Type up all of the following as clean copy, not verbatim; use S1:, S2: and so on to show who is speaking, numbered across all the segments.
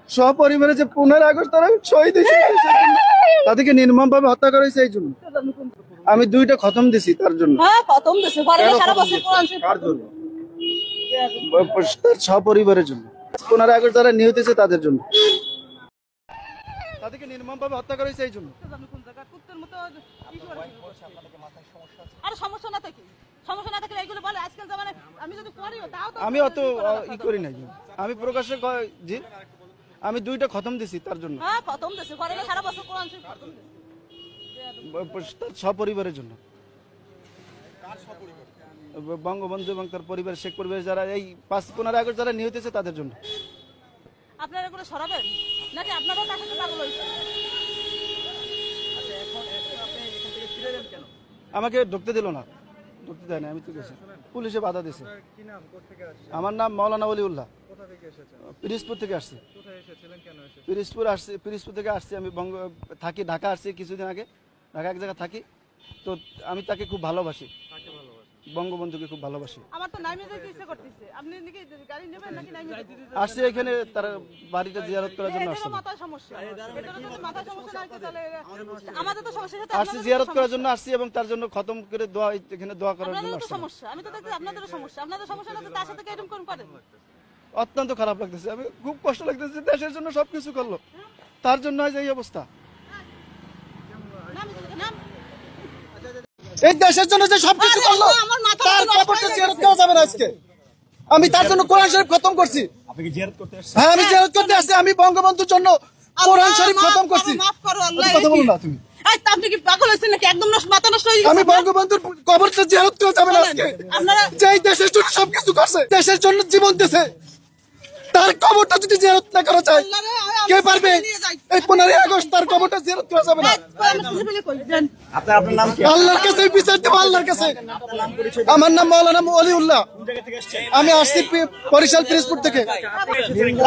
S1: সপরিবারে যে 15 আগস্ট তারা শহীদ হয়েছে তাদেরকে নির্মম ভাবে হত্যা করা হয়েছে এই জন্য আমি 2টা খতম দিছি তার জন্য। তার সপরিবারের জন্য 15 আগস্ট যারা নিহত হয়েছে তাদের জন্য তাদেরকে নির্মম ভাবে হত্যা করা হয়েছে এই জন্য। আমি অত ই করি নাই, আমি প্রকাশ্যে জি আমি 2টা খতম দিছি তার জন্য তার সপরিবারের জন্য। বঙ্গবন্ধু এবং তার পরিবার, শেখ পরিবার যারা এই 15 আগস্ট যারা নিহত হয়েছে তাদের জন্য।
S2: আপনারা এগুলো সরাবেন নাকি আপনারাও তার সাথে পাগল হয়েছে?
S1: আমাকে ঢুকতে দিল না, ঢুকতে দেয় না, আমি তো গেছি, পুলিশে বাধা দিয়েছে। আমার নাম মাওলানা ওলিউল্লাহ, পিরিজপুর থেকে আসছি। পিরিজপুর থেকে আসছি, আমি থাকি ঢাকা আসছি কিছুদিন আগে, ঢাকা এক জায়গায় থাকি। তো আমি তাকে খুব ভালোবাসি, বঙ্গবন্ধুকে খুব ভালোবাসি।
S2: আমার তো নাইমে যেতে ইচ্ছে করতেছে, আপনি নাকি গাড়ি নেবেন নাকি নাইমে যেতে?
S1: আসছি এখানে তার বাড়িটা জিয়ারত করার জন্য আসছি।
S2: মাথার সমস্যা, এটার যদি মাথার সমস্যা না তাহলে আমাদের তো সমস্যা।
S1: আসছি জিয়ারত করার জন্য আসছি এবং তার জন্য খতম করে দোয়া, এখানে দোয়া করার জন্য আসছি।
S2: সমস্যা আমি তো দেখি আপনাদের সমস্যা, আপনাদের সমস্যা না, তার সাথে এরকম কোন করেন?
S1: অত্যন্ত খারাপ লাগতেছে, আমি খুব কষ্ট লাগতেছে। দেশের জন্য সবকিছু করলো, তার জন্য আজ এই অবস্থা। এই দেশের জন্য যে সবকিছু করলো, তার কবরটা জিয়ারত করা যাবে না আজকে। আমি তার জন্য কোরআন শরীফ খতম করছি। আপনি কি জিয়ারত করতে আসছেন? হ্যাঁ, আমি জিয়ারত করতে আসছি। আমি বঙ্গবন্ধুর জন্য কোরআন শরীফ খতম করছি।
S2: মাফ করো আল্লাহ।
S1: কথা বলো না তুমি।
S2: এই আপনি কি পাগল হইছেন নাকি? একদম মাথা নষ্ট হয়ে গেছে।
S1: আমি বঙ্গবন্ধুর কবরটা জিয়ারত করা যাবে না আজকে।
S2: আপনারা
S1: যে দেশের জন্য সবকিছু করছে, দেশের জন্য জীবন দিয়েছে, তার কবরটা যদি জিয়ারত না করা যায় কে পারবে? এই 15 আগস্ট তার কবরটা জিয়ারত করা যাবে না।
S3: আপনার নাম কি?
S1: আল্লাহর কাছে বিচার দেব, আল্লাহর কাছে। আমার নাম মাওলানা ওলিউল্লাহ, আমি আসছি বরিশাল পিরিজপুর থেকে।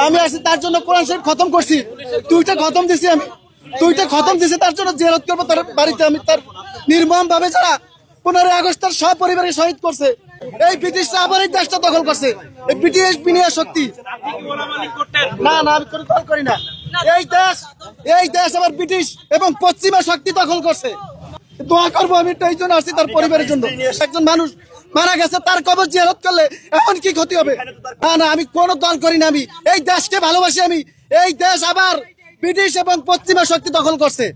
S1: আমি আসছি তার জন্য কোরআন শরীফ খতম করছি, 2টা খতম দিছি। আমি 2টা খতম দিছি তার জন্য জিয়ারত করবো তার বাড়িতে। আমি তার নির্মম ভাবে যারা 15 আগস্ট তার সপরিবারে শহীদ করছে, এই ব্রিটিশরা আবার এই দেশটা দখল করছে, এই ব্রিটিশ বিনিয়োগ শক্তি। না না, আমি করি না। এই দেশ আবার ব্রিটিশ এবং পশ্চিমা শক্তি দখল করছে। দোয়া করবো আমি এই জন্য আসছি তার পরিবারের জন্য। একজন মানুষ মারা গেছে, তার কবর জিয়ারত করলে এখন কি ক্ষতি হবে? না না, আমি কোন দল করি না, আমি এই দেশকে ভালোবাসি। আমি এই দেশ আবার ব্রিটিশ এবং পশ্চিমা শক্তি দখল করছে।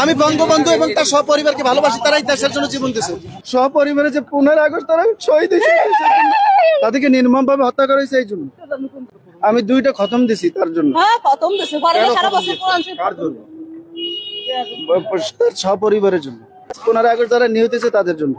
S1: আমি বঙ্গবন্ধু এবং তার সপরিবারকে ভালোবাসি, তারাই দেশের জন্য জীবন দিয়েছে। সপরিবারে যে 15 আগস্ট তারা শহীদ হয়েছে, তাদেরকে নির্মম ভাবে হত্যা করা হয়েছে এই জন্য আমি 2টা খতম দিছি তার জন্য। তার সপরিবারের জন্য 15 আগস্ট যারা নিহত হয়েছে তাদের জন্য।